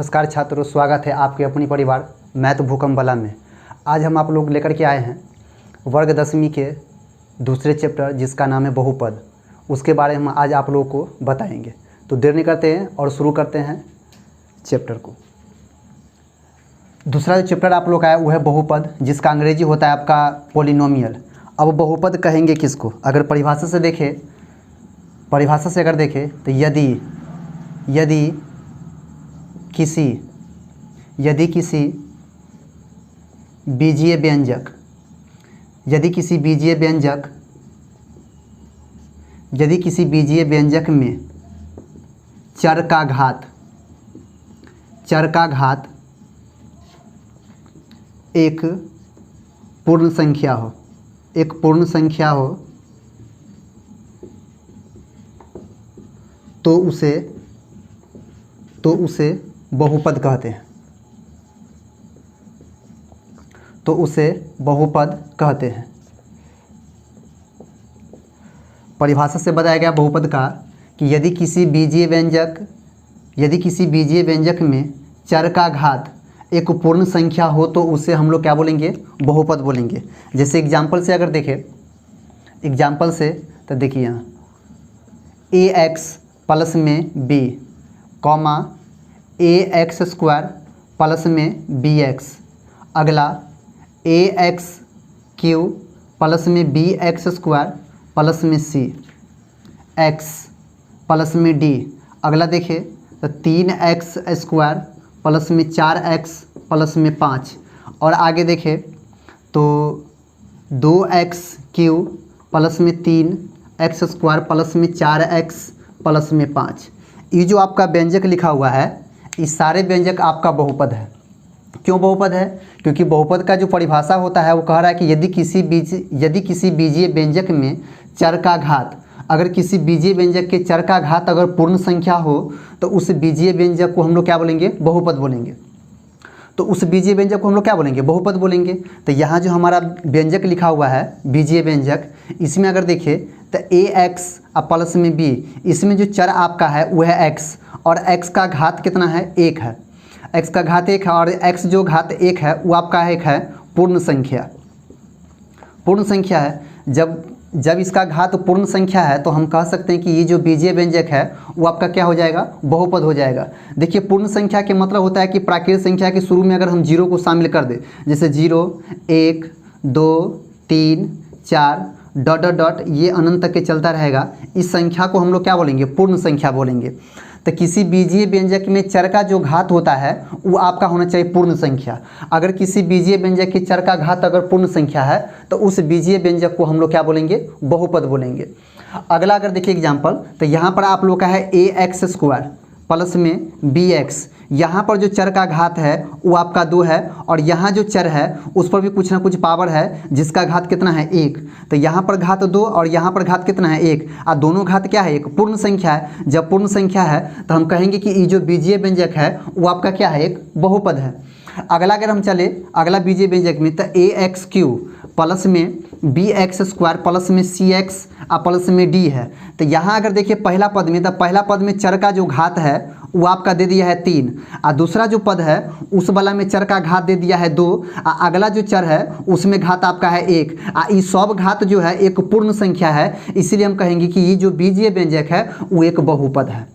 नमस्कार छात्रों, स्वागत है आपके अपनी परिवार मैथ भूकंप वाला में। आज हम आप लोग लेकर के आए हैं वर्ग 10वीं के दूसरे चैप्टर जिसका नाम है बहुपद। उसके बारे में आज आप लोगों को बताएंगे। तो देर नहीं करते हैं और शुरू करते हैं चैप्टर को। दूसरा जो चैप्टर आप लोग का है वो है बहुपद, जिसका अंग्रेजी होता है आपका पॉलिनोमियल। अब बहुपद कहेंगे किसको? अगर परिभाषा से देखें, परिभाषा से अगर देखें तो यदि किसी बीजीय व्यंजक में चर का घात एक पूर्ण संख्या हो तो उसे बहुपद कहते हैं। परिभाषा से बताया गया बहुपद का कि यदि किसी बीजीय व्यंजक में चर का घात एक पूर्ण संख्या हो तो उसे हम लोग क्या बोलेंगे? बहुपद बोलेंगे। जैसे एग्जाम्पल से अगर देखें, तो देखिए यहाँ ax प्लस में b comma ax square plus में bx, अगला ax क्यूब प्लस में bx स्क्वायर प्लस में c x प्लस में d, अगला देखें तो 3x स्क्वायर प्लस में 4x प्लस में 5, और आगे देखें तो 2x क्यूब प्लस में 3x स्क्वायर प्लस में 4x प्लस में 5। ये जो आपका व्यंजक लिखा हुआ है, इस सारे व्यंजक आपका बहुपद है। क्यों बहुपद है? क्योंकि बहुपद का जो परिभाषा होता है वो कह रहा है कि यदि किसी बीजीय व्यंजक में चर का घात, अगर किसी बीजीय व्यंजक के चर का घात अगर पूर्ण संख्या हो तो उस बीजीय व्यंजक को हम लोग क्या बोलेंगे? बहुपद बोलेंगे। तो उस बीजीय व्यंजक को हम लोग क्या बोलेंगे? बहुपद बोलेंगे। तो यहाँ जो हमारा व्यंजक लिखा हुआ है बीजीय व्यंजक, इसमें अगर देखें तो ax प्लस में b, इसमें जो चर आपका है वो है x, और x का घात कितना है? 1 है। x का घात 1 है, और x जो घात 1 है वो आपका एक है पूर्ण संख्या है। जब इसका घात पूर्ण संख्या है तो हम कह सकते हैं कि ये जो बीजीय व्यंजक है वो आपका क्या हो जाएगा? बहुपद हो जाएगा। देखिए, पूर्ण संख्या के मतलब होता है कि प्राकृत संख्या के शुरू में अगर हम 0 को शामिल कर दें, जैसे 0 1 2 3 4 डॉट डॉट डॉट, ये अनंत तक के चलता रहेगा, इस संख्या को हम लोग क्या बोलेंगे? पूर्ण संख्या बोलेंगे। तो किसी बीजीय व्यंजक में चर का जो घात होता है वो आपका होना चाहिए पूर्ण संख्या। अगर किसी बीजीय व्यंजक के चर का घात अगर पूर्ण संख्या है तो उस बीजीय व्यंजक को हम लोग क्या बोलेंगे? बहुपद बोलेंगे। अगला अगर देखिए एग्जाम्पल, तो यहाँ पर आप लोग का है ax स्क्वायर प्लस में bx, यहाँ पर जो चर का घात है वो आपका 2 है, और यहाँ जो चर है उस पर भी कुछ ना कुछ पावर है जिसका घात कितना है? 1। तो यहाँ पर घात 2 और यहाँ पर घात कितना है? 1, और दोनों घात क्या है? एक पूर्ण संख्या है। जब पूर्ण संख्या है तो हम कहेंगे कि ये जो बीजीय व्यंजक है वो आपका क्या है? एक बहुपद है। अगला अगर हम चले अगला बीजीय व्यंजक में, तो ax क्यूब प्लस में bx स्क्वायर प्लस में cx प्लस में d है। तो यहाँ अगर देखिए पहला पद में, तो पहला पद में चर का जो घात है वो आपका दे दिया है 3, और दूसरा जो पद है उस वाला में चर का घात दे दिया है 2, और अगला जो चर है उसमें घात आपका है 1। ये सब घात जो है एक पूर्ण संख्या है, इसीलिए हम कहेंगे कि ये जो बीजीय व्यंजक है वो एक बहुपद है।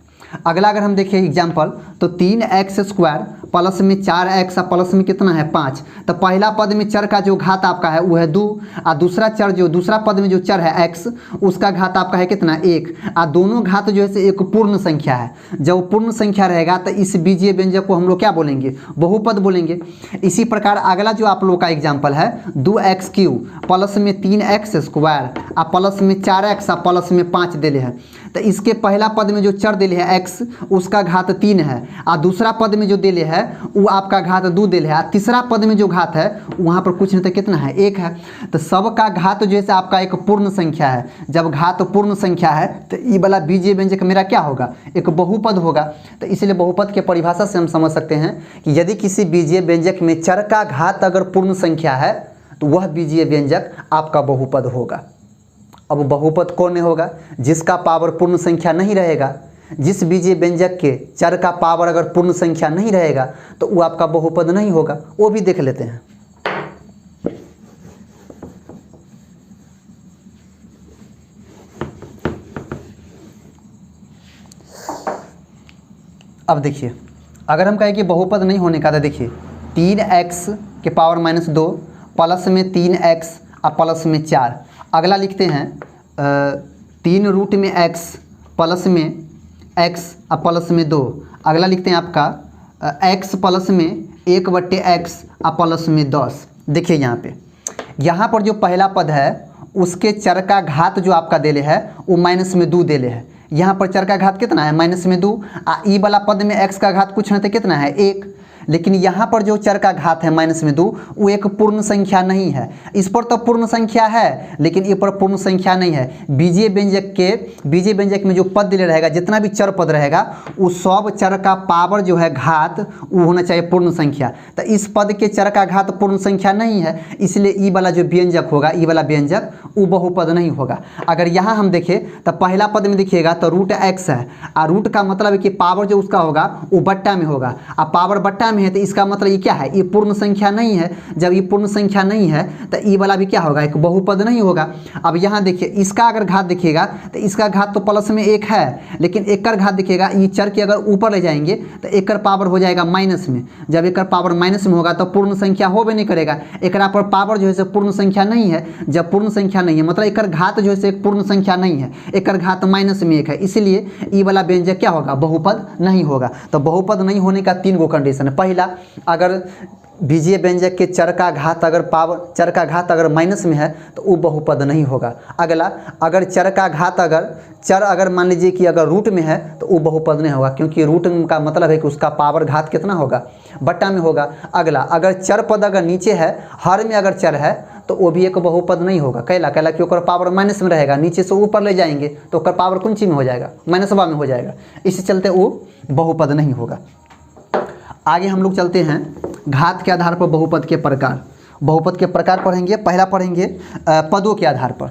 अगला अगर हम देखें एग्जाम्पल, तो 3x स्क्वायर प्लस में 4x प्लस में कितना है? 5। तो पहला पद में चर का जो घात आपका है वो है 2, और दूसरा पद में जो चर है x, उसका घात आपका है कितना? 1। और दोनों घात जो है एक पूर्ण संख्या है। जब पूर्ण संख्या रहेगा तो इस बीजीय व्यंजक को हम लोग क्या बोलेंगे? बहुपद बोलेंगे। इसी प्रकार अगला जो आप लोग का एग्जाम्पल है 2x क्यूब प्लस में 3x स्क्वायर प्लस में 4x प्लस में 5 दिले है। तो इसके पहला पद में जो चर दिले है x, उसका घात 3 है, और दूसरा पद में जो दिले है वो आपका घात 2 दिले है, और तीसरा पद में जो घात है वहाँ पर कुछ नहीं तो कितना है? 1 है। तो सबका घात जैसे आपका एक पूर्ण संख्या है। जब घात पूर्ण संख्या है तो ये वाला बीजीय व्यंजक मेरा क्या होगा? एक बहुपद होगा। तो इसलिए बहुपद के परिभाषा से हम समझ सकते हैं कि यदि किसी बीजीय व्यंजक में चर का घात अगर पूर्ण संख्या है तो वह बीजीय व्यंजक आपका बहुपद होगा। अब बहुपद कौन होगा? जिसका पावर पूर्ण संख्या नहीं रहेगा। जिस बीजीय व्यंजक के चर का पावर अगर पूर्ण संख्या नहीं रहेगा तो वो आपका बहुपद नहीं होगा, वो भी देख लेते हैं। अब देखिए, अगर हम कहें कि बहुपद नहीं होने का, तो देखिए 3x के पावर -2 प्लस में 3x और प्लस में 4। अगला लिखते हैं 3 रूट में x प्लस में x और प्लस में 2। अगला लिखते हैं आपका x प्लस में 1/x और प्लस में 10। देखिए यहाँ पर जो पहला पद है उसके चर का घात जो आपका देले है वो -2 देले है। यहाँ पर चर का घात कितना है? -2। ई वाला पद में x का घात कुछ नहीं तो कितना है? 1। लेकिन यहाँ पर जो चर का घात है -2 वो एक पूर्ण संख्या नहीं है। इस पर तो पूर्ण संख्या है लेकिन ये पर पूर्ण संख्या नहीं है। बीजीय व्यंजक में जो पद दिले रहेगा, जितना भी चर पद रहेगा वो सब चर का पावर जो है घात वो होना चाहिए पूर्ण संख्या। तो इस पद के चर का घात पूर्ण संख्या नहीं है, इसलिए ई वाला जो व्यंजक होगा, ई वाला व्यंजक वो बहुपद नहीं होगा। अगर यहाँ हम देखें तो पहला पद में देखिएगा तो √x है, और रूट का मतलब है कि पावर जो उसका होगा वो बट्टा में होगा, और पावर बट्टा में है तो इसका मतलब ये क्या है? ये पूर्ण संख्या नहीं है। जब ये पूर्ण संख्या नहीं है तो ई वाला भी क्या होगा? एक बहुपद नहीं होगा। अब यहाँ देखिए इसका अगर घात देखिएगा तो इसका घात तो प्लस में 1 है, लेकिन एक कर घात देखिएगा, ये चर के अगर ऊपर ले जाएंगे तो एक कर पावर हो जाएगा माइनस में। जब एक कर पावर माइनस में होगा तो पूर्ण संख्या हो भी नहीं करेगा, एक पर पावर जो है पूर्ण संख्या नहीं है। जब पूर्ण संख्या नहीं है मतलब एक घात जो है एक पूर्ण संख्या नहीं है, एक घात माइनस में 1 है, इसलिए ई वाला व्यंजक क्या होगा? बहुपद नहीं होगा। तो बहुपद नहीं होने का 3 गो कंडीशन है। पहला, अगर बीजीय व्यंजक के चर का घात अगर माइनस में है तो वो बहुपद नहीं होगा। अगला, अगर चर अगर मान लीजिए कि अगर रूट में है तो वो बहुपद नहीं होगा, क्योंकि रूट का मतलब है कि उसका पावर घात कितना होगा? बट्टा में होगा। अगला, अगर चर पद अगर नीचे है, हर में अगर चर है तो वो भी एक बहुपद नहीं होगा। कैला कि ओकर पावर माइनस में रहेगा, नीचे से ऊपर ले जाएंगे तो ओकर पावर कौन सी में हो जाएगा? माइनसवा में हो जाएगा। इसी चलते वो बहुपद नहीं होगा। आगे हम लोग चलते हैं घात के आधार पर बहुपद के प्रकार। बहुपद के प्रकार पढ़ेंगे। पहला पढ़ेंगे पदों के आधार पर।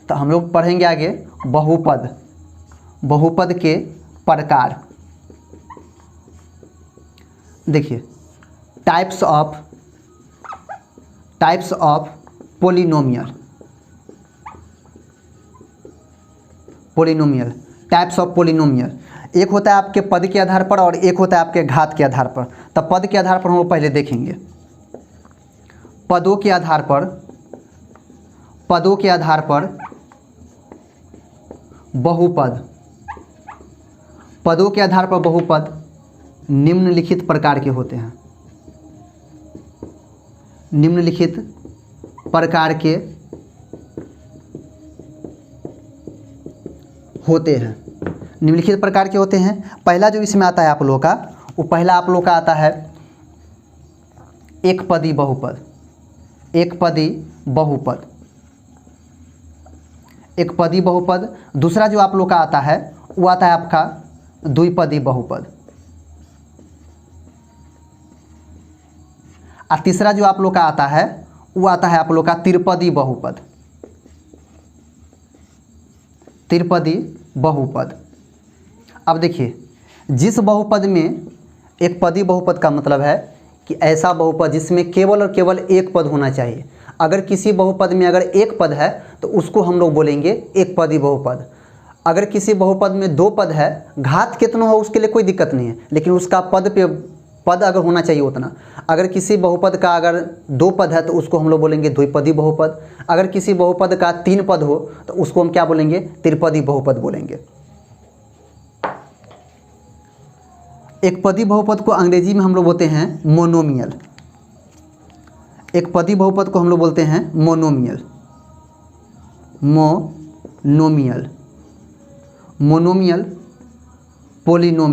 तो हम लोग पढ़ेंगे आगे बहुपद के प्रकार। देखिए types of polynomial. Types of polynomial, एक होता है आपके पद के आधार पर और एक होता है आपके घात के आधार पर। तब पद के आधार पर हम लोग पहले देखेंगे। पदों के आधार पर बहुपद निम्नलिखित प्रकार के होते हैं। निम्नलिखित प्रकार के होते हैं। पहला जो इसमें आता है आप लोगों का, वो पहला आप लोगों का आता है एक पदी बहुपद। दूसरा जो आप लोग का आता है वो आता है आपका द्विपदी बहुपद। और तीसरा जो आप लोग का आता है वो आता है आप लोग का त्रिपदी बहुपद। अब देखिए, जिस बहुपद में एक पदी बहुपद का मतलब है कि ऐसा बहुपद जिसमें केवल और केवल एक पद होना चाहिए। अगर किसी बहुपद में अगर एक पद है तो उसको हम लोग बोलेंगे एक पदी बहुपद। अगर किसी बहुपद में 2 पद है, घात कितना हो उसके लिए कोई दिक्कत नहीं है, लेकिन उसका पद अगर होना चाहिए उतना। अगर किसी बहुपद का अगर 2 पद है तो उसको हम लोग बोलेंगे द्विपदी बहुपद। अगर किसी बहुपद का 3 पद हो तो उसको हम क्या बोलेंगे? त्रिपदी बहुपद बोलेंगे। एक पदी बहुपद को अंग्रेजी में हम लोग बोलते हैं मोनोमियल। एक पदी बहुपद को हम लोग बोलते हैं मोनोमियल। पोलिनोमियल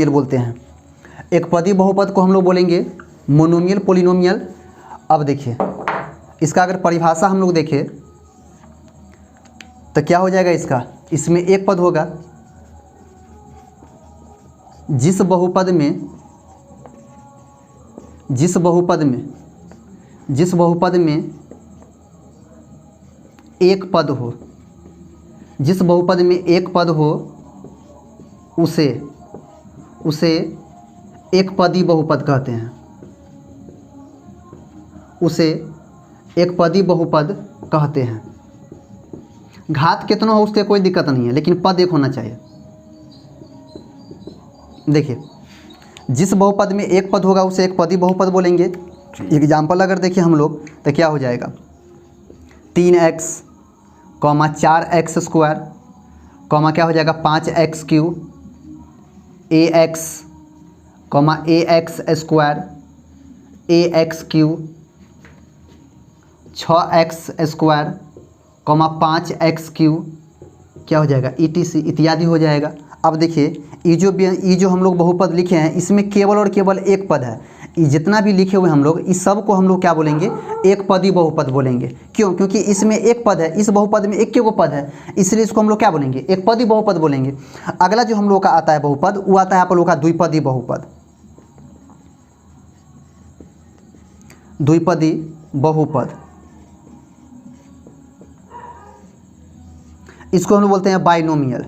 बोलते हैं। एक पदी बहुपद को हम लोग बोलेंगे मोनोमियल पोलिनोमियल। अब देखिए इसका अगर परिभाषा हम लोग देखें तो क्या हो जाएगा? इसमें एक पद होगा। जिस बहुपद में एक पद हो, जिस बहुपद में एक पद हो उसे एक पदी बहुपद कहते हैं, उसे एक पदी बहुपद कहते हैं। घात कितना हो उससे कोई दिक्कत नहीं है, लेकिन पद एक होना चाहिए। देखिए, जिस बहुपद में एक पद होगा उसे एक पदी बहुपद बोलेंगे। एग्जाम्पल अगर देखिए हम लोग तो क्या हो जाएगा, 3x, 4x स्क्वायर, क्या हो जाएगा 5x cube, ax, ax square, ax cube, 6x square, 5x cube, क्या हो जाएगा etc इत्यादि हो जाएगा। अब देखिए ये जो हम लोग बहुपद लिखे हैं इसमें केवल और केवल एक पद है। ये जितना भी लिखे हुए हम लोग इस सब को हम लोग क्या बोलेंगे, एक पदी बहुपद बोलेंगे। क्यों? क्योंकि इसमें एक पद है, इस बहुपद में एक को पद है, इसलिए इसको हम लोग क्या बोलेंगे, एक पदी बहुपद बोलेंगे। अगला जो हम लोग का आता है बहुपद वो आता है आप लोग का द्विपदी बहुपद। द्विपदी बहुपद इसको हम लोग बोलते हैं binomial.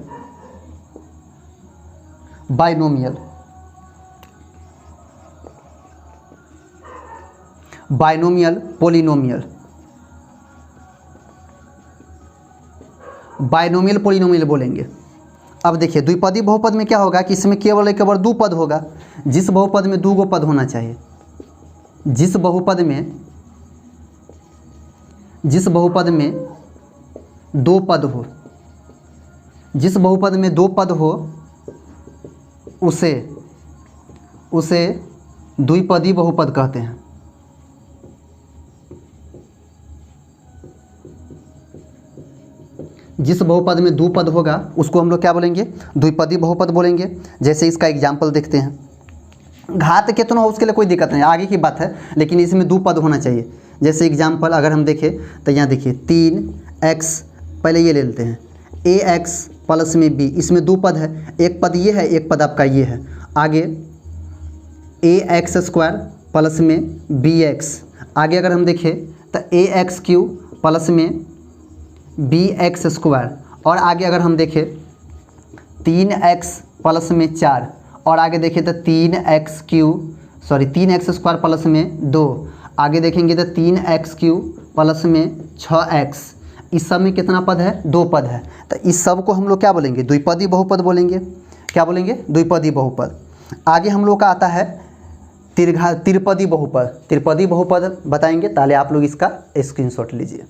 Binomial polynomial, binomial polynomial बोलेंगे। अब देखिए द्विपदी बहुपद में क्या होगा कि इसमें केवल दो पद होगा। जिस बहुपद में दो पद होना चाहिए, जिस बहुपद में दो पद हो, जिस बहुपद में दो पद हो उसे द्विपदी बहुपद कहते हैं। जिस बहुपद में दो पद होगा उसको हम लोग क्या बोलेंगे, द्विपदी बहुपद बोलेंगे। जैसे इसका एग्जाम्पल देखते हैं। घात कितना हो उसके लिए कोई दिक्कत नहीं, आगे की बात है, लेकिन इसमें दो पद होना चाहिए। जैसे एग्जाम्पल अगर हम देखें तो यहाँ देखिए 3x, पहले ये ले लेते हैं, ax प्लस में b, इसमें दो पद है, एक पद ये है, एक पद आपका ये है। आगे ax स्क्वायर प्लस में bx, आगे अगर हम देखें तो ax क्यूब प्लस में bx स्क्वायर, और आगे अगर हम देखें 3x प्लस में 4, और आगे देखें तो 3x स्क्वायर प्लस में 2, आगे देखेंगे तो 3x क्यूब प्लस में 6x। इस सब में कितना पद है, दो पद है। तो इस सब को हम लोग क्या बोलेंगे, द्विपदी बहुपद बोलेंगे। क्या बोलेंगे, द्विपदी बहुपद। आगे हम लोग का आता है त्रिपदी बहुपद। त्रिपदी बहुपद बताएंगे, ताले आप लोग इसका स्क्रीनशॉट लीजिए।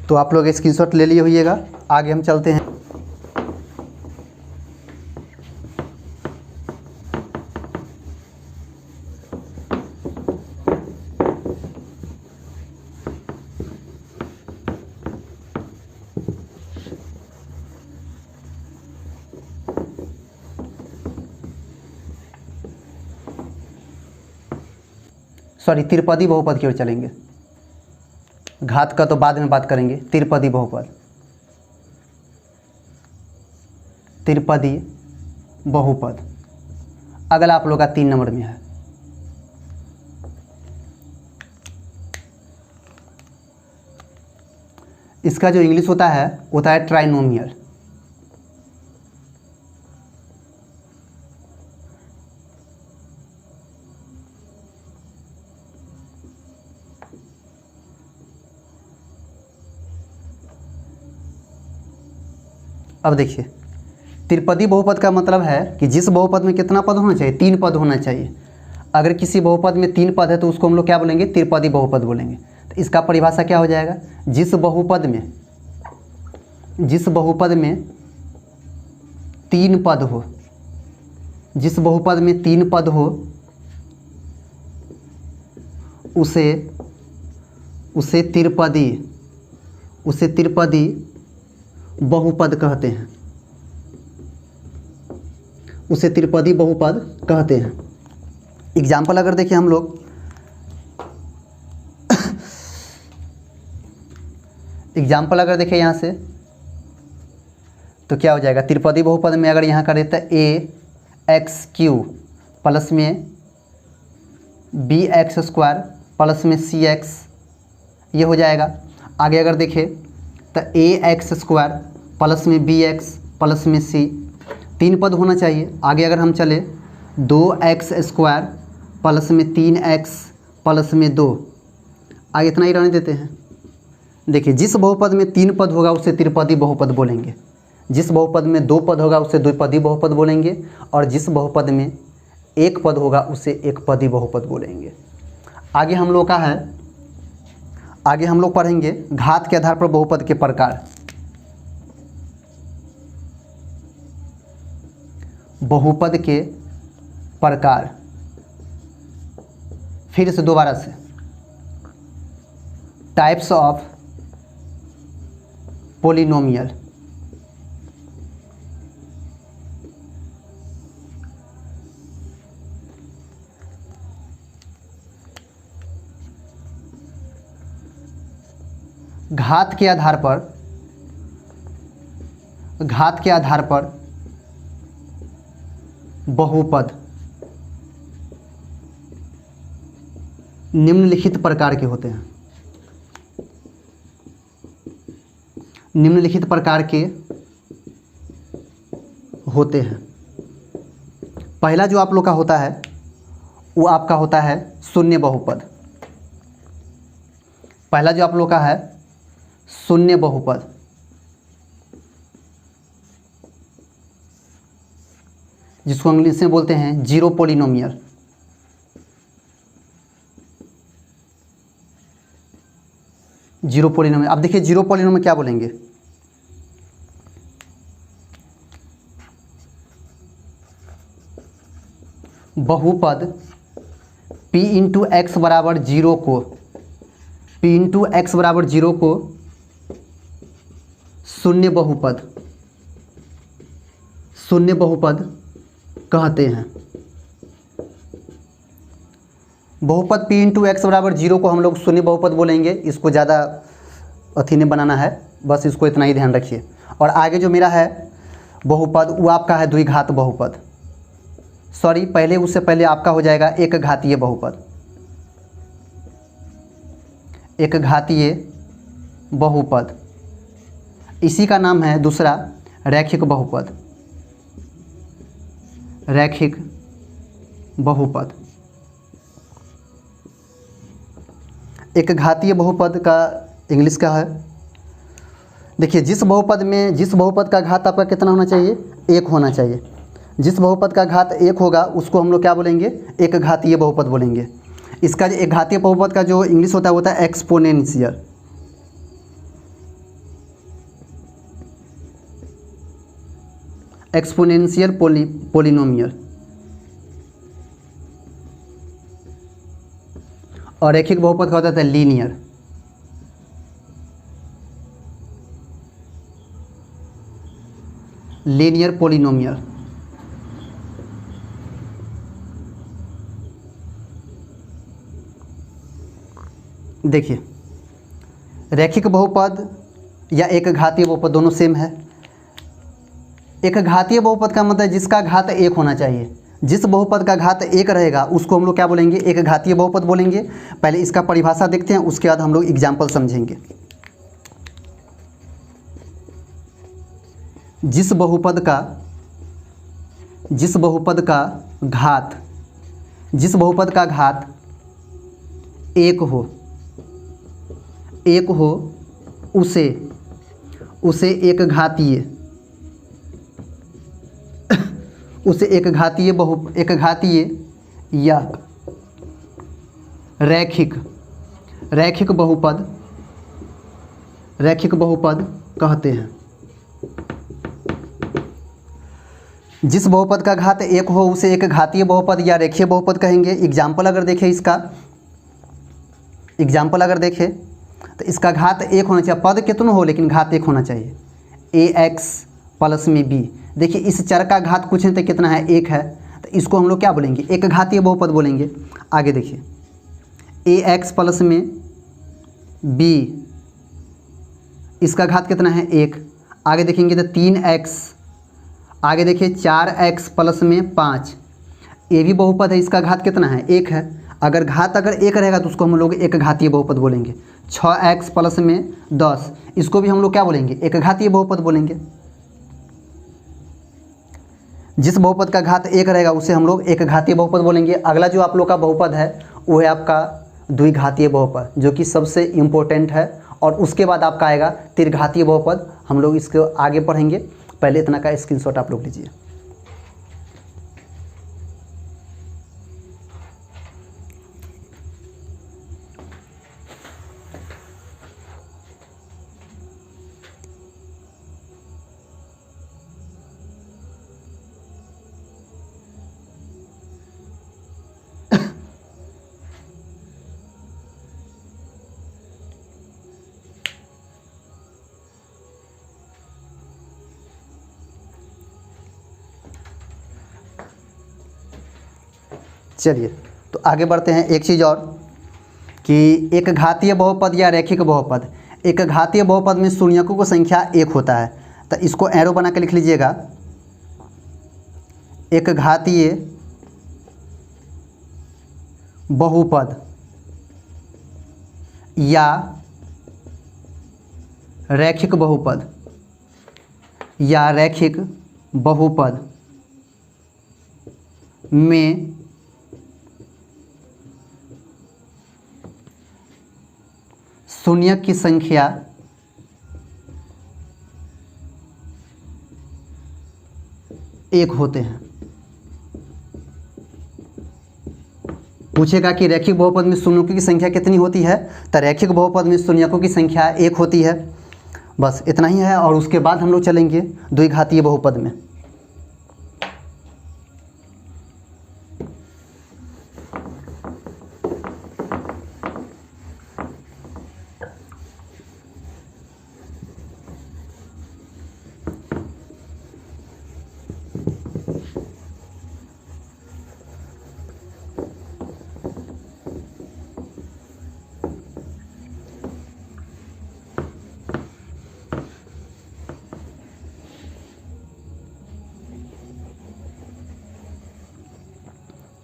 तो आप लोग स्क्रीनशॉट ले लिए होइएगा, आगे हम चलते हैं। त्रिपदी बहुपद की ओर चलेंगे। घात का तो बाद में बात करेंगे। त्रिपदी बहुपद, त्रिपदी बहुपद अगला आप लोग का 3 नंबर में है। इसका जो इंग्लिश होता है ट्राइनोमियल। अब देखिए त्रिपदी बहुपद का मतलब है कि जिस बहुपद में कितना पद होना चाहिए, 3 पद होना चाहिए। अगर किसी बहुपद में 3 पद है तो उसको हम लोग क्या बोलेंगे, त्रिपदी बहुपद बोलेंगे। तो इसका परिभाषा क्या हो जाएगा, जिस बहुपद में 3 पद हो, जिस बहुपद में 3 पद हो उसे त्रिपदी बहुपद कहते हैं। उसे त्रिपदी बहुपद कहते हैं। एग्जाम्पल अगर देखें हम लोग एग्जाम्पल अगर देखें यहाँ से तो क्या हो जाएगा, त्रिपदी बहुपद में अगर यहाँ करें तो ए एक्स क्यू प्लस में बी एक्स स्क्वायर प्लस में सी एक्स, ये हो जाएगा। आगे अगर देखें तो ए एक्स स्क्वायर प्लस में बी एक्स प्लस में सी, 3 पद होना चाहिए। आगे अगर हम चले 2x स्क्वायर प्लस में 3x प्लस में 2, आगे इतना ही रहने देते हैं। देखिए जिस बहुपद में 3 पद होगा उसे त्रिपदी बहुपद बोलेंगे, जिस बहुपद में 2 पद होगा उसे द्विपदी बहुपद बोलेंगे, और जिस बहुपद में 1 पद होगा उसे एकपदी बहुपद बोलेंगे। आगे हम लोग का है, आगे हम लोग पढ़ेंगे घात के आधार पर बहुपद के प्रकार। बहुपद के प्रकार, फिर से दोबारा से, टाइप्स ऑफ पोलिनोमियल। घात के आधार पर, घात के आधार पर बहुपद निम्नलिखित प्रकार के होते हैं, निम्नलिखित प्रकार के होते हैं। पहला जो आप लोग का होता है वो आपका होता है शून्य बहुपद। पहला जो आप लोग का है शून्य बहुपद, जिसको इंग्लिश में बोलते हैं जीरो पोलिनोमियल। जीरो पोलिनोमियल, अब देखिए जीरो पोलिनोमियल क्या बोलेंगे, बहुपद p इंटू एक्स बराबर जीरो को, p इंटू एक्स बराबर जीरो को शून्य बहुपद, शून्य बहुपद कहते हैं। बहुपद p इंटू एक्स बराबर जीरो को हम लोग शून्य बहुपद बोलेंगे। इसको ज़्यादा अथी नहीं बनाना है, बस इसको इतना ही ध्यान रखिए। और आगे जो मेरा है बहुपद वो आपका है द्विघात बहुपद, सॉरी पहले उससे पहले आपका हो जाएगा एक घातीय बहुपद। एक घातीय बहुपद, इसी का नाम है दूसरा रैखिक बहुपद। रैखिक बहुपद, एक घातीय बहुपद का इंग्लिश का है, देखिए जिस बहुपद का घात आपका कितना होना चाहिए, 1 होना चाहिए। जिस बहुपद का घात 1 होगा उसको हम लोग क्या बोलेंगे, एक घातीय बहुपद बोलेंगे। इसका जो एक घातीय बहुपद का जो इंग्लिश होता है एक्सपोनेंशियल। Exponential polynomial. और रैखिक बहुपद का होता है लीनियर। Linear polynomial. देखिए रैखिक बहुपद या एक घातीय बहुपद दोनों सेम है। एक घातीय बहुपद का मतलब जिसका घात 1 होना चाहिए। जिस बहुपद का घात 1 रहेगा उसको हम लोग क्या बोलेंगे, एक घातीय बहुपद बोलेंगे। पहले इसका परिभाषा देखते हैं, उसके बाद हम लोग एग्जाम्पल समझेंगे। जिस बहुपद का घात 1 हो उसे एक घातीय या रैखिक बहुपद कहते हैं। जिस बहुपद का घात 1 हो उसे एक घातीय बहुपद या रेखीय बहुपद कहेंगे। एग्जाम्पल अगर देखें तो इसका घात 1 होना चाहिए। पद कितना हो लेकिन घात 1 होना चाहिए। ax प्लस में b, देखिए इस चर का घात कुछ नहीं तो कितना है, 1 है। तो इसको हम लोग क्या बोलेंगे, एक घातीय बहुपद बोलेंगे। आगे देखिए ax प्लस में b, इसका घात कितना है 1। आगे देखेंगे तो 3x, आगे देखिए 4x प्लस में 5, ये भी बहुपद है, इसका घात कितना है 1 है। अगर घात अगर 1 रहेगा तो उसको हम लोग एक घातीय बहुपद बोलेंगे। 6x प्लस में 10, इसको भी हम लोग क्या बोलेंगे, एक घातीय बहुपद बोलेंगे। जिस बहुपद का घात 1 रहेगा उसे हम लोग एक घातीय बहुपद बोलेंगे। अगला जो आप लोग का बहुपद है वो है आपका द्विघातीय बहुपद, जो कि सबसे इम्पोर्टेंट है, और उसके बाद आपका आएगा त्रिघातीय बहुपद। हम लोग इसको आगे पढ़ेंगे, पहले इतना का स्क्रीनशॉट आप लोग लीजिए। चलिए तो आगे बढ़ते हैं। एक चीज़ और कि एक घातीय बहुपद या रैखिक बहुपद, एक घातीय बहुपद में शून्यकों की संख्या 1 होता है, तो इसको एरो बना के लिख लीजिएगा। एक घातीय बहुपद या रैखिक बहुपद या रैखिक बहुपद में शून्य की संख्या एक होते हैं। पूछेगा कि रैखिक बहुपद में शून्यों की संख्या कितनी होती है, तो रैखिक बहुपद में शून्यकों की संख्या 1 होती है। बस इतना ही है, और उसके बाद हम लोग चलेंगे द्विघातीय बहुपद में।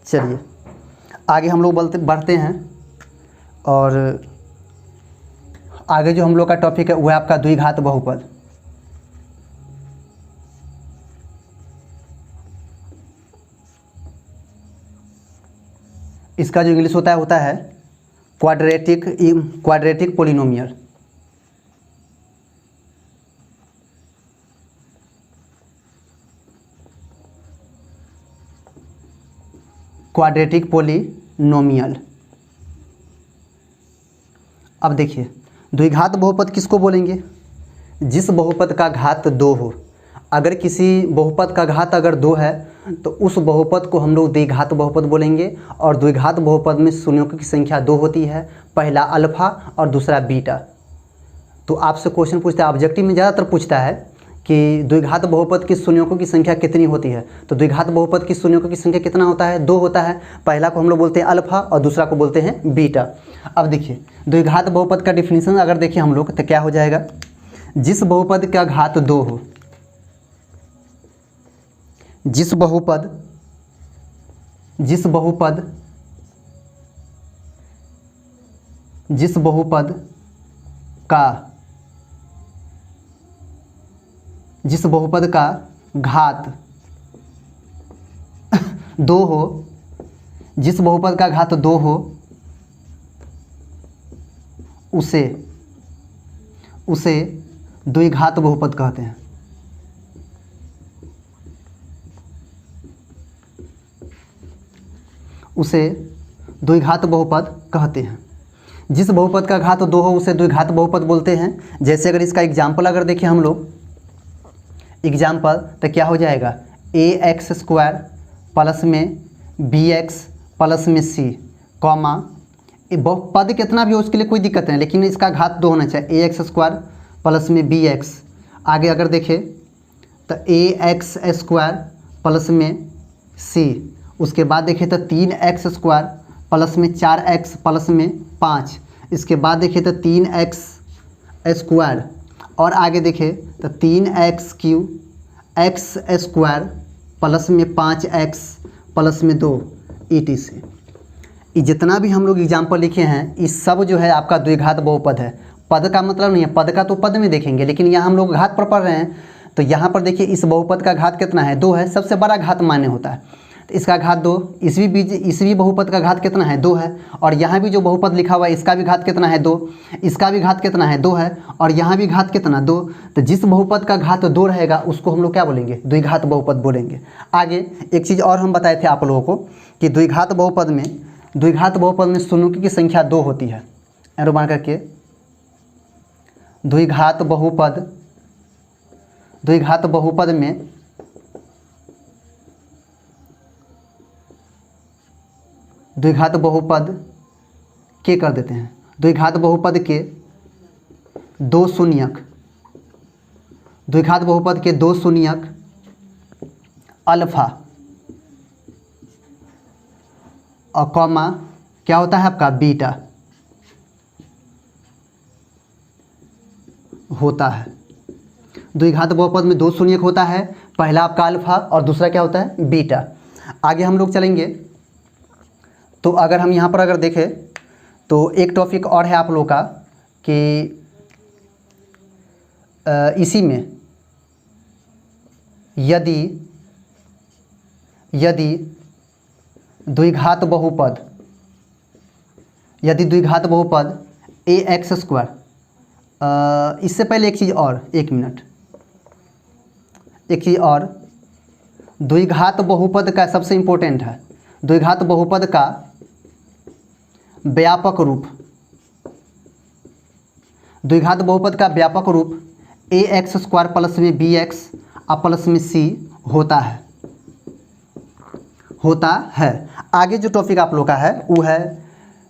चलिए आगे हम लोग बढ़ते हैं, और आगे जो हम लोग का टॉपिक है वह आपका द्विघात बहुपद। इसका जो इंग्लिश होता है क्वाड्रेटिक पोलिनोमियल। Quadratic polynomial. अब देखिए द्विघात बहुपद किसको बोलेंगे, जिस बहुपद का घात 2 हो। अगर किसी बहुपद का घात अगर 2 है तो उस बहुपद को हम लोग द्विघात बहुपद बोलेंगे। और द्विघात बहुपद में शून्यों की संख्या 2 होती है, पहला अल्फा और दूसरा बीटा। तो आपसे क्वेश्चन पूछता है, ऑब्जेक्टिव में ज़्यादातर पूछता है कि द्विघात बहुपद की शून्यों की संख्या कितनी होती है। तो द्विघात बहुपद की शून्यों की संख्या कितना होता है, 2 होता है। पहला को हम लोग बोलते हैं अल्फा और दूसरा को बोलते हैं बीटा। अब देखिए द्विघात बहुपद का डिफिनीशन अगर देखिए हम लोग तो क्या हो जाएगा, जिस बहुपद का घात 2 हो, जिस बहुपद का घात 2 हो, जिस बहुपद का घात 2 हो उसे द्विघात बहुपद कहते हैं। उसे द्विघात बहुपद कहते हैं। जिस बहुपद का घात 2 हो उसे द्विघात बहुपद बोलते हैं। जैसे अगर इसका एग्जाम्पल अगर देखें हम लोग, एग्जाम्पल तो क्या हो जाएगा, ax² प्लस में bx प्लस में c, कॉमा पद कितना भी हो उसके लिए कोई दिक्कत नहीं, लेकिन इसका घात 2 होना चाहिए, ax² प्लस में bx। आगे अगर देखें तो ax² प्लस में c, उसके बाद देखिए तो 3x² प्लस में 4x प्लस में 5, इसके बाद देखिए तो 3x² और आगे देखिए तो 3x³ x² प्लस में 5x प्लस में 2 etc। ये जितना भी हम लोग एग्जाम्पल लिखे हैं इस सब जो है आपका द्विघात बहुपद है। पद का मतलब नहीं है, पद का तो पद में देखेंगे, लेकिन यहाँ हम लोग घात पर पढ़ रहे हैं। तो यहाँ पर देखिए इस बहुपद का घात कितना है, 2 है, सबसे बड़ा घात मान्य होता है। तो इसका घात 2, इसवी बहुपद का घात कितना है, 2 है। और यहाँ भी जो बहुपद लिखा हुआ है इसका भी घात कितना है, 2, इसका भी घात कितना है, 2 है। और यहाँ भी घात कितना, 2। तो जिस बहुपद का घात 2 रहेगा उसको हम लोग क्या बोलेंगे, द्विघात बहुपद बोलेंगे। आगे एक चीज़ और हम बताए थे आप लोगों को कि द्विघात बहुपद में शून्यों की संख्या 2 होती है। एरो मार करके द्विघात बहुपद में द्विघात बहुपद के कर देते हैं, द्विघात बहुपद के 2 शून्यक, द्विघात बहुपद के 2 शून्यक अल्फा और कॉमा क्या होता है आपका बीटा होता है। द्विघात बहुपद में 2 शून्यक होता है, पहला आपका अल्फा और दूसरा क्या होता है, बीटा। आगे हम लोग चलेंगे तो अगर हम यहाँ पर अगर देखें तो एक टॉपिक और है आप लोग का कि इसी में यदि द्विघात बहुपद ax², इससे पहले एक चीज़ और, एक मिनट, एक चीज़ और, द्विघात बहुपद का सबसे इम्पोर्टेंट है, द्विघात बहुपद का व्यापक रूप, द्विघात बहुपद का व्यापक रूप ax² प्लस में bx प्लस में c होता है। आगे जो टॉपिक आप लोग का है वो है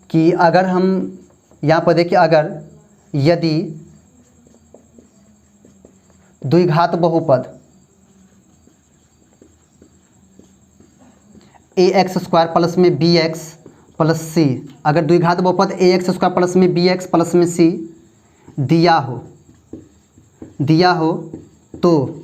कि अगर हम यहाँ पर देखिए, अगर यदि द्विघात बहुपद ax² प्लस में bx प्लस c, अगर द्विघात बहुपद ax² प्लस में bx प्लस में c दिया हो तो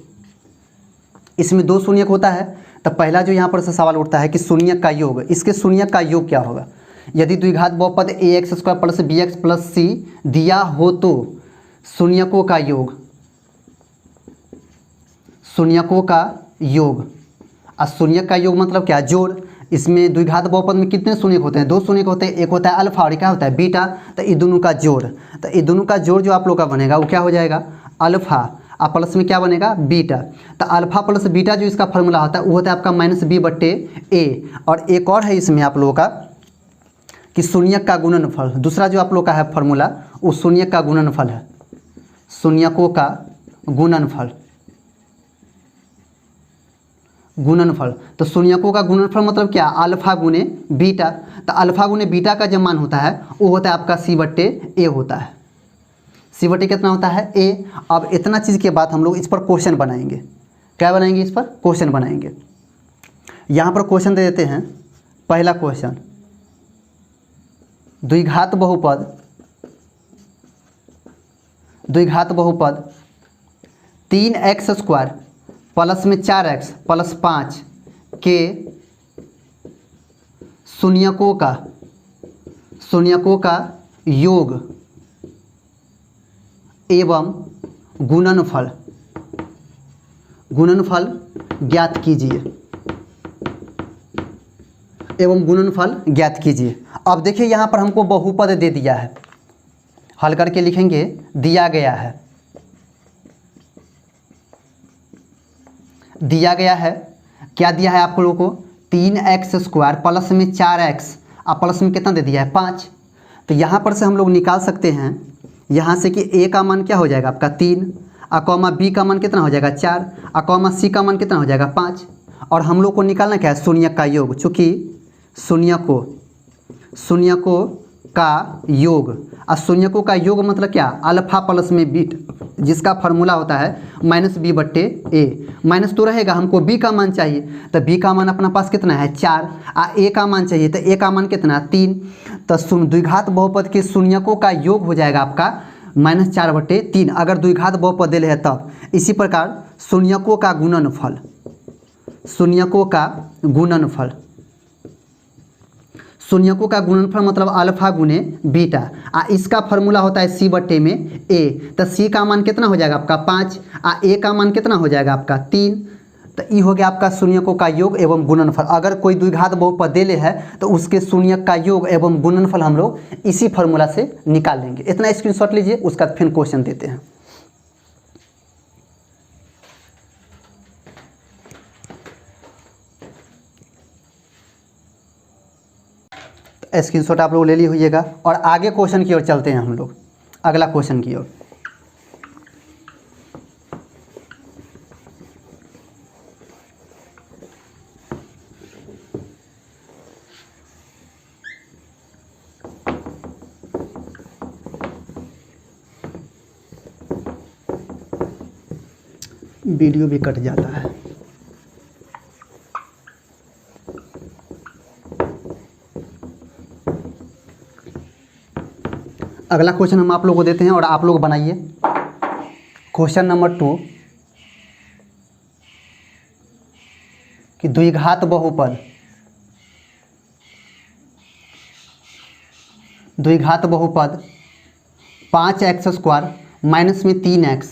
इसमें 2 शून्यक होता है। तो पहला जो यहाँ पर से सवाल उठता है कि शून्यक का योग, इसके शून्यक का योग क्या होगा। यदि द्विघात बहुपद ax² plus bx plus c दिया हो तो शून्यकों का योग, और शून्यक का योग मतलब क्या, जोड़। इसमें द्विघात बहुपद में कितने शून्यक होते हैं, 2 शून्यक होते हैं, एक होता है अल्फा और क्या होता है बीटा। तो ये दोनों का जोड़, तो ये दोनों का जोड़ जो आप लोग का बनेगा वो क्या हो जाएगा, अल्फा और प्लस में क्या बनेगा, बीटा। तो अल्फा प्लस बीटा जो इसका फार्मूला होता है वो होता है आपका -b/a। और एक और है इसमें आप लोगों का कि शून्यक का गुणनफल, दूसरा जो आप लोग का है फार्मूला वो शून्यक का गुणनफल है, शून्यकों का गुणनफल। तो शून्यकों का गुणनफल मतलब क्या, अल्फा गुने बीटा। तो अल्फा गुने बीटा का जो मान होता है वो होता है आपका c/a होता है। c/a कितना होता है, a। अब इतना चीज़ के बाद हम लोग इस पर क्वेश्चन बनाएंगे। क्या बनाएंगे, इस पर क्वेश्चन बनाएंगे। यहाँ पर क्वेश्चन दे देते हैं। पहला क्वेश्चन, द्विघात बहुपद 3x² प्लस में 4x प्लस 5 के शून्यकों का योग एवं गुणनफल ज्ञात कीजिए। अब देखिए यहाँ पर हमको बहुपद दे दिया है, हल करके लिखेंगे, दिया गया है क्या दिया है आप लोगों को, 3x² प्लस में 4x और प्लस में कितना दे दिया है, 5। तो यहाँ पर से हम लोग निकाल सकते हैं यहाँ से कि a का मान क्या हो जाएगा आपका 3, कॉमा b का मान कितना हो जाएगा 4, कॉमा c का मान कितना हो जाएगा 5। और हम लोग को निकालना क्या है, शून्यक का योग। चूँकि शून्यकों का योग, और शून्यकों का योग मतलब क्या, अल्फा प्लस में बीटा, जिसका फार्मूला होता है -b/a। माइनस तो रहेगा, हमको b का मान चाहिए, तो b का मान अपना पास कितना है 4, और a का मान चाहिए, तो a का मान कितना 3। तो द्विघात बहुपद के शून्यकों का योग हो जाएगा आपका -4/3, अगर द्विघात बहुपद दिले है तब। इसी प्रकार शून्यकों का गुणनफल, शून्यकों का गुणनफल, शून्यकों का गुणनफल मतलब अल्फा गुने बीटा, इसका फार्मूला होता है c/a। तो c का मान कितना हो जाएगा आपका 5, a का मान कितना हो जाएगा आपका 3। तो ये हो गया आपका शून्यकों का योग एवं गुणनफल। अगर कोई द्विघात बहुपद देले है तो उसके शून्यक का योग एवं गुणनफल हम लोग इसी फार्मूला से निकाल लेंगे। इतना स्क्रीनशॉट लीजिए, उसका फिर क्वेश्चन देते हैं। स्क्रीनशॉट आप लोग ले लिए होइएगा, और आगे क्वेश्चन की ओर चलते हैं हम लोग, अगला क्वेश्चन की ओर। वीडियो भी कट जाता है। अगला क्वेश्चन हम आप लोगों को देते हैं और आप लोग बनाइए। क्वेश्चन नंबर 2 कि द्विघात बहुपद, द्विघात बहुपद 5x² माइनस में 3x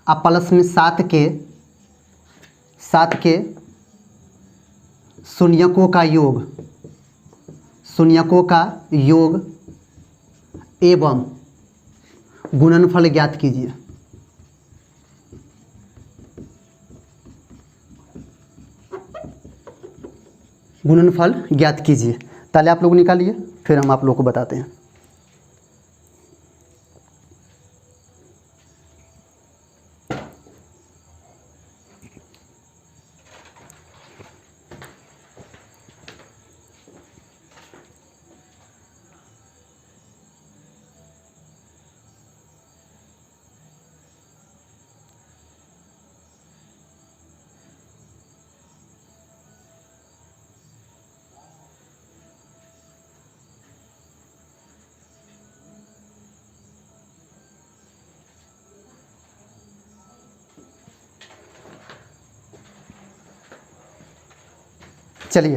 और प्लस में 7 के शून्यकों का योग, शून्यकों का योग एवं गुणनफल ज्ञात कीजिए। गुणनफल ज्ञात कीजिए। पहले आप लोग निकालिए, फिर हम आप लोग को बताते हैं। चलिए,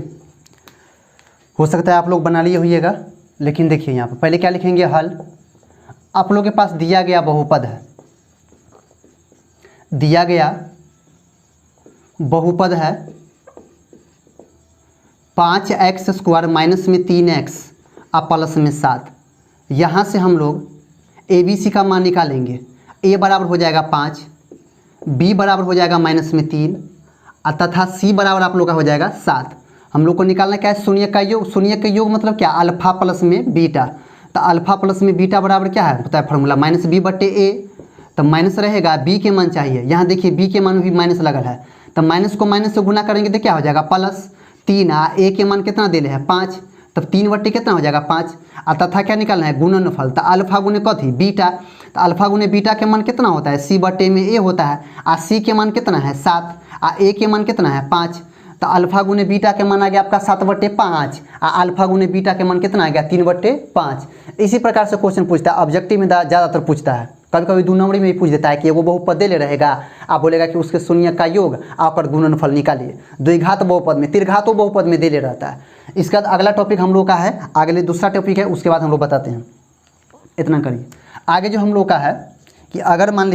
हो सकता है आप लोग बना लिए होइएगा, लेकिन देखिए यहाँ पर पहले क्या लिखेंगे, हल। आप लोगों के पास दिया गया बहुपद है, दिया गया बहुपद है 5x² माइनस में 3x और प्लस में 7। यहाँ से हम लोग ABC का मान निकालेंगे। a बराबर हो जाएगा 5, b बराबर हो जाएगा माइनस में 3 और तथा c बराबर आप लोग का हो जाएगा 7। हम लोग को निकालना क्या है, शून्य का योग। शून्य का योग मतलब क्या, अल्फा प्लस में बीटा। तो अल्फा प्लस में बीटा बराबर क्या है, होता है फार्मूला -b/a। तो माइनस रहेगा, b के मान चाहिए। यहाँ देखिए b के मान में भी माइनस लगल है, तो माइनस को माइनस से गुना करेंगे तो क्या हो जाएगा +3। a के मान कितना दे है 5, तब 3/, कितना हो जाएगा 5। और तथा क्या निकालना है, गुणनफल। तो अल्फा गुने कथी, बीटा। तो अल्फा गुने बीटा के मान कितना होता है, c/a में a होता है, और c के मान कितना है 7 और a के मान कितना है 5। तो अल्फा गुने बीटा के मान आ गया आपका 7/5 और अल्फा गुने बीटा के मान कितना आ गया 3/5। इसी प्रकार से क्वेश्चन पूछता है, ऑब्जेक्टिव में ज़्यादातर पूछता है। कभी कभी 2 नंबरी में भी पूछ देता है कि एगो बहुपद दे ले रहेगा, आप बोलेगा कि उसके शून्य का योग और गुणनफल निकालिए। द्विघात बहुपद में, त्रिघातों बहुपद में दे ले रहता है। इसके बाद अगला टॉपिक हम लोग का है, अगले दूसरा टॉपिक है, उसके बाद हम लोग बताते हैं। इतना करिए। आगे जो हम लोग का है कि अगर मान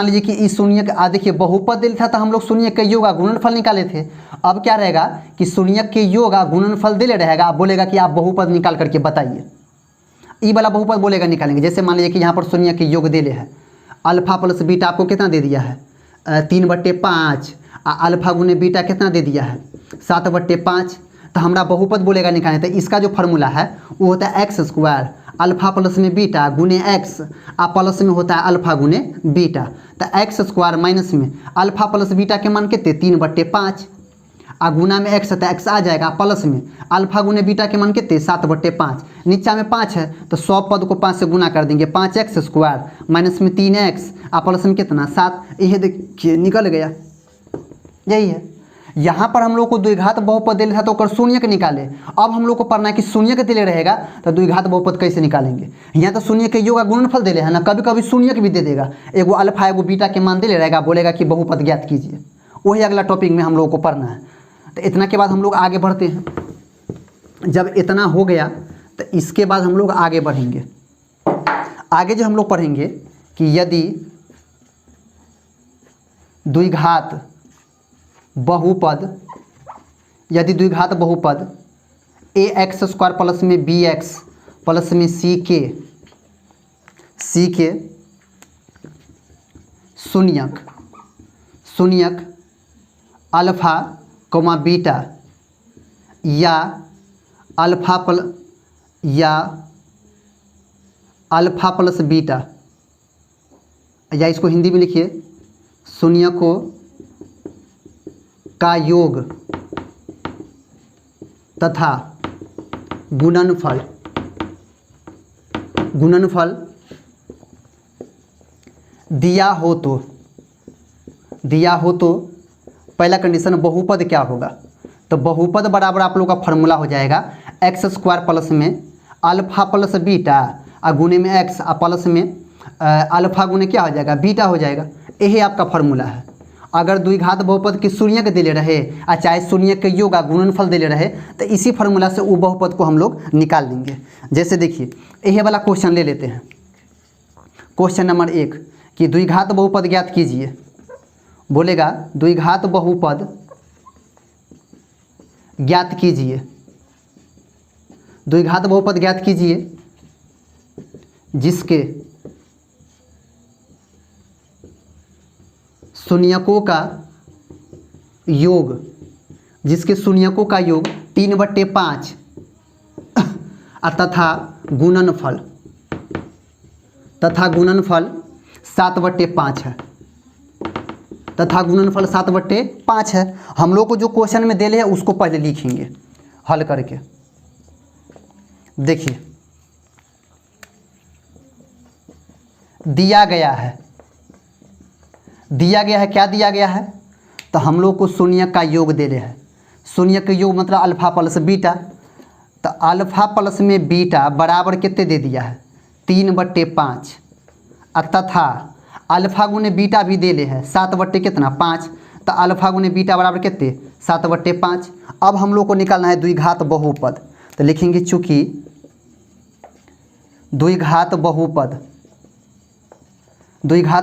लीजिए कि इस शून्य का, देखिए बहुपद दिल था तो हम लोग शून्य के योग गुणनफल निकाले थे। अब क्या रहेगा कि शून्य के योग गुणनफल दिले रहेगा, आप बोलेगा कि आप बहुपद निकाल करके बताइए। ई वाला बहुपद बोलेगा निकालेंगे। जैसे मान लीजिए कि यहाँ पर शून्य के योग दिले है, अल्फा प्लस बीटा आपको कितना दे दिया है 3/5, अल्फा गुने बीटा कितना दे दिया है 7/5। तो हमारा बहुपद बोलेगा निकालें। तो इसका जो फार्मूला है वो होता है x² अल्फा प्लस में बीटा गुने x और प्लस में होता है अल्फा गुने बीटा। तो x² माइनस में अल्फा प्लस बीटा के मान कितने 3/5 आ गुना में एक्स है तो एक्स आ जाएगा, प्लस में अल्फा गुने बीटा के मान कितने 7/5, नीचा में 5 है तो 100 पद को 5 से गुना कर देंगे, 5x² माइनस में 3x आ प्लस में कितना 7, यह देखिए निकल गया। यही है, यहाँ पर हम लोग को द्विघात बहुपद दिले था तो कर शून्य के निकाले। अब हम लोग को पढ़ना है कि शून्य के दिले रहेगा तो द्विघात बहुपद कैसे निकालेंगे। यहाँ तो शून्य के योग का गुणनफल दिले है ना, कभी कभी शून्य के भी दे देगा, एगो अल्फा एगो बीटा के मान दिले रहेगा, बोलेगा कि बहुपद ज्ञात कीजिए। वही अगला टॉपिक में हम लोगों को पढ़ना है। तो इतना के बाद हम लोग आगे बढ़ते हैं। जब इतना हो गया तो इसके बाद हम लोग आगे बढ़ेंगे। आगे जो हम लोग पढ़ेंगे कि यदि द्विघात बहुपद ax² प्लस में bx प्लस में c के शून्यक अल्फा कोमा बीटा या अल्फा प्लस बीटा, या इसको हिंदी में लिखिए शून्यकों का योग तथा गुणनफल दिया हो तो पहला कंडीशन बहुपद क्या होगा, तो बहुपद बराबर आप लोग का फॉर्मूला हो जाएगा x² प्लस में अल्फा प्लस बीटा और गुने में x और प्लस में अल्फा गुने क्या हो जाएगा बीटा हो जाएगा। यही आपका फॉर्मूला है। अगर द्विघात बहुपद की शून्य के दिले रहे और चाहे शून्य के योग का गुणनफल दिले रहे तो इसी फॉर्मूला से वो बहुपद को हम लोग निकाल देंगे। जैसे देखिए यही वाला क्वेश्चन ले लेते हैं। क्वेश्चन नंबर 1 कि द्विघात बहुपद ज्ञात कीजिए। बोलेगा द्विघात बहुपद ज्ञात कीजिए, द्विघात बहुपद ज्ञात कीजिए जिसके शून्यकों का योग 3/5 तथा गुणनफल 7/5 है, तथा गुणनफल 7/5 है। हम लोग को जो क्वेश्चन में दिले है उसको पहले लिखेंगे हल करके। देखिए दिया गया है क्या दिया गया है, तो हम लोग को शून्य का योग दे रहे हैं। शून्य का योग मतलब अल्फा प्लस बीटा, तो अल्फा प्लस में बीटा बराबर कितने दे दिया है 3/5 तथा अल्फा गुने बीटा भी दे ले है 7/5, तो अल्फा गुने बीटा बराबर कितने 7/5। अब हम लोग को निकालना है द्विघात बहुपद, तो लिखेंगे चूँकि द्विघात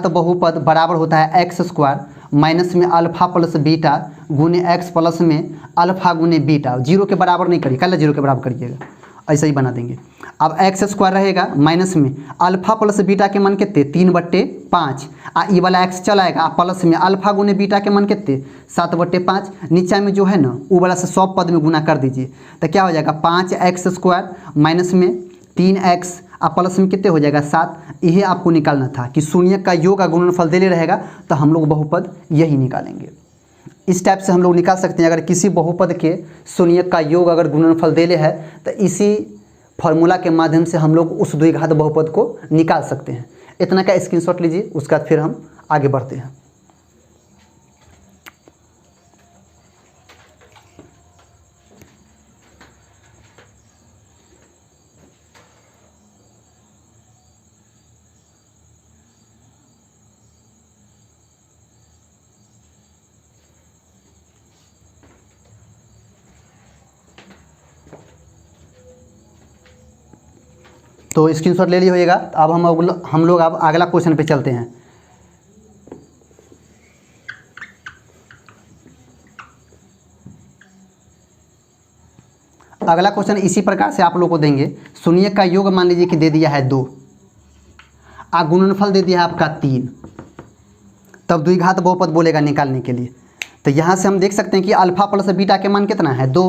बहुपद बराबर होता है x² माइनस में अल्फा प्लस बीटा गुने x प्लस में अल्फा गुने बीटा। जीरो के बराबर नहीं करिए, कल जीरो के बराबर करिएगा, ऐसा ही बना देंगे। अब x² रहेगा माइनस में अल्फा प्लस बीटा के मान कितने 3/5 ये वाला x चलाएगा प्लस में अल्फा गुने बीटा के मान कितने 7/5। नीचा में जो है ना वो वाला से 100 पद में गुना कर दीजिए तो क्या हो जाएगा 5x² माइनस में 3x प्लस में कितने हो जाएगा 7। यही आपको निकालना था कि शून्य का योग का गुणनफल दे रहेगा तो हम लोग बहुपद यही निकालेंगे। इस टाइप से हम लोग निकाल सकते हैं। अगर किसी बहुपद के शून्य का योग अगर गुणनफल देले है तो इसी फॉर्मूला के माध्यम से हम लोग उस द्विघात बहुपद को निकाल सकते हैं। इतना का स्क्रीनशॉट लीजिए, उसके बाद फिर हम आगे बढ़ते हैं। तो स्क्रीनशॉट ले लिए होइएगा। अब हम लोग अब अगला क्वेश्चन पे चलते हैं। अगला क्वेश्चन इसी प्रकार से आप लोग को देंगे। शून्य का योग मान लीजिए कि दे दिया है 2 गुणनफल दे दिया है आपका 3, तब द्विघात बहुपद बोलेगा निकालने के लिए। तो यहाँ से हम देख सकते हैं कि अल्फा प्लस बीटा के मान कितना है 2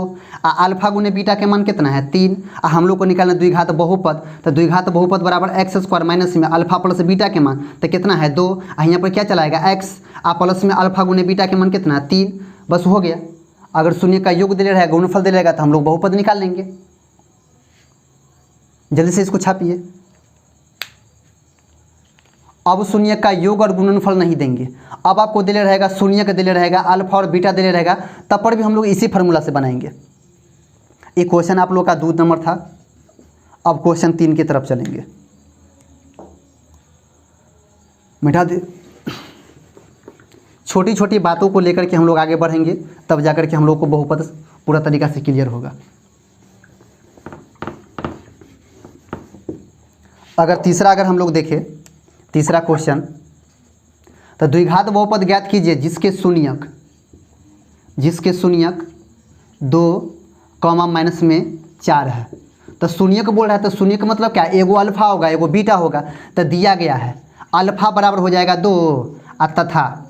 अल्फा गुने बीटा के मान कितना है 3 हम लोग को निकालना द्विघात बहुपद। तो द्विघात बहुपद बराबर x² माइनस में अल्फा प्लस बीटा के मान तो कितना है 2 यहाँ पर क्या चलाएगा x प्लस में अल्फा गुने बीटा के मान कितना है 3, बस हो गया। अगर शून्य का योग दे रहेगा, गुणनफल दे रहेगा, तो हम लोग बहुपद निकाल लेंगे। जल्दी से इसको छापिए। अब शून्य का योग और गुणनफल नहीं देंगे, अब आपको दे रहेगा शून्य का दे रहेगा, अल्फा और बीटा दे रहेगा, तब पर भी हम लोग इसी फार्मूला से बनाएंगे। एक क्वेश्चन आप लोग का 2 नंबर था। अब क्वेश्चन 3 की तरफ चलेंगे। मिटा दे, छोटी छोटी बातों को लेकर के हम लोग आगे बढ़ेंगे, तब जाकर के हम लोग को बहुपद पूरा तरीका से क्लियर होगा। अगर हम लोग देखें तीसरा क्वेश्चन, तो द्विघात बहुपद ज्ञात कीजिए जिसके शून्यक 2 माइनस में 4 है। तो शून्यक बोल रहा है, तो शून्य का मतलब क्या, एगो अल्फा होगा एगो बीटा होगा। तो दिया गया है अल्फा बराबर हो जाएगा 2 तथा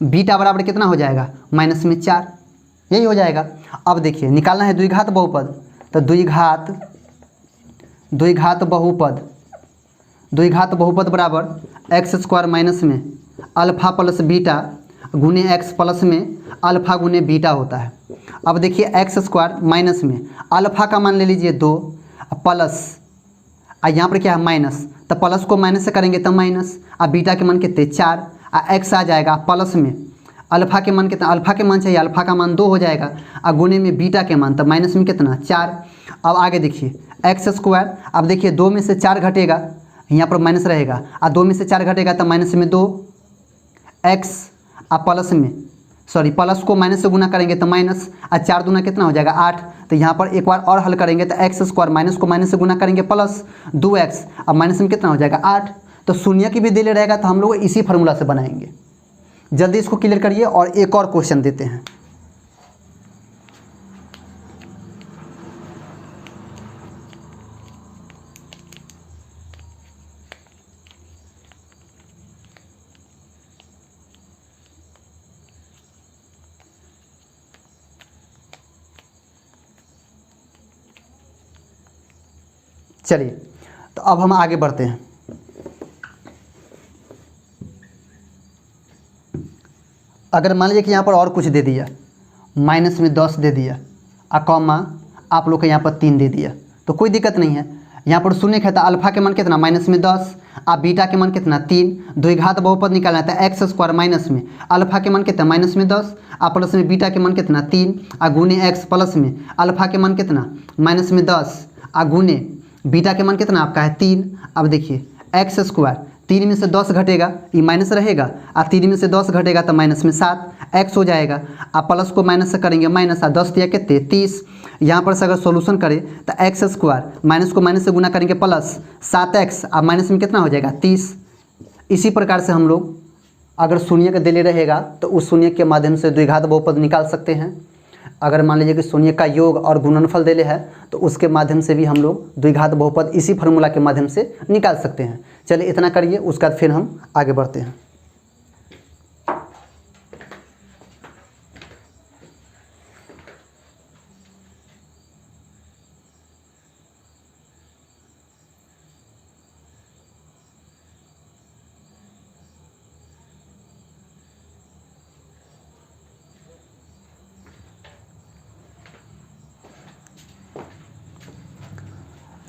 बीटा बराबर कितना हो जाएगा -4, यही हो जाएगा। अब देखिए निकालना है द्विघात बहुपद, तो द्विघात बहुपद बराबर x² माइनस में अल्फा प्लस बीटा गुने x प्लस में अल्फा गुने बीटा होता है। अब देखिए x² माइनस में अल्फा का मान ले लीजिए 2 प्लस, यहाँ पर क्या है माइनस, तो प्लस को माइनस से करेंगे तो माइनस, अब बीटा के मान कितने 4, x आ जाएगा प्लस में अल्फा के मान कितना, अल्फा के मान चाहिए, अल्फा का मान 2 हो जाएगा, और गुने में बीटा के मान, तो माइनस में कितना 4। अब आगे देखिए x², अब देखिए 2 में से 4 घटेगा, यहाँ पर माइनस रहेगा, और 2 में से 4 घटेगा तो माइनस में 2 x, और प्लस को माइनस से गुना करेंगे तो माइनस, और 4 दूना कितना हो जाएगा 8। तो यहाँ पर एक बार और हल करेंगे तो x² माइनस को माइनस से गुना करेंगे प्लस 2x, अब माइनस में कितना हो जाएगा 8। तो शून्य की भी दे ले रहेगा, तो हम लोग इसी फार्मूला से बनाएंगे। जल्दी इसको क्लियर करिए और एक और क्वेश्चन देते हैं। चलिए, तो अब हम आगे बढ़ते हैं। अगर मान लीजिए कि यहाँ पर और कुछ दे दिया, माइनस में 10 दे दिया, कॉमा आप लोग के यहाँ पर 3 दे दिया, तो कोई दिक्कत नहीं है। यहाँ पर शून्य है तो अल्फा के मान कितना माइनस में 10, और बीटा के मान कितना 3। द्विघात बहुपद निकालना है तो x² माइनस में अल्फा के मान कितना माइनस में 10, और प्लस में बीटा के मान कितना 3, और गुने x प्लस में अल्फा के मान कितना माइनस में 10, और गुने बीटा के मान कितना आपका है 3। अब देखिए x², 3 में से 10 घटेगा, ये माइनस रहेगा, और 3 में से 10 घटेगा तो माइनस में 7, x हो जाएगा, आप प्लस को माइनस से करेंगे माइनस, और 10 दिया कितने 30। यहाँ पर से अगर सोल्यूशन करें तो x² माइनस को माइनस से गुना करेंगे प्लस 7x, और माइनस में कितना हो जाएगा 30। इसी प्रकार से हम लोग अगर शून्य का दिले रहेगा तो उस शून्य के माध्यम से द्विघात बहुपद निकाल सकते हैं। अगर मान लीजिए कि शून्य का योग और गुणनफल देले है तो उसके माध्यम से भी हम लोग द्विघात बहुपद इसी फार्मूला के माध्यम से निकाल सकते हैं। चलिए इतना करिए, उसके बाद फिर हम आगे बढ़ते हैं।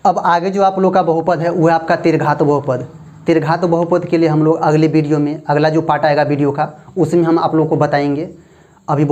अब आगे जो आप लोग का बहुपद है वो है आपका त्रिघात बहुपद। त्रिघात बहुपद के लिए हम लोग अगले वीडियो में, अगला जो पार्ट आएगा वीडियो का, उसमें हम आप लोग को बताएंगे। अभी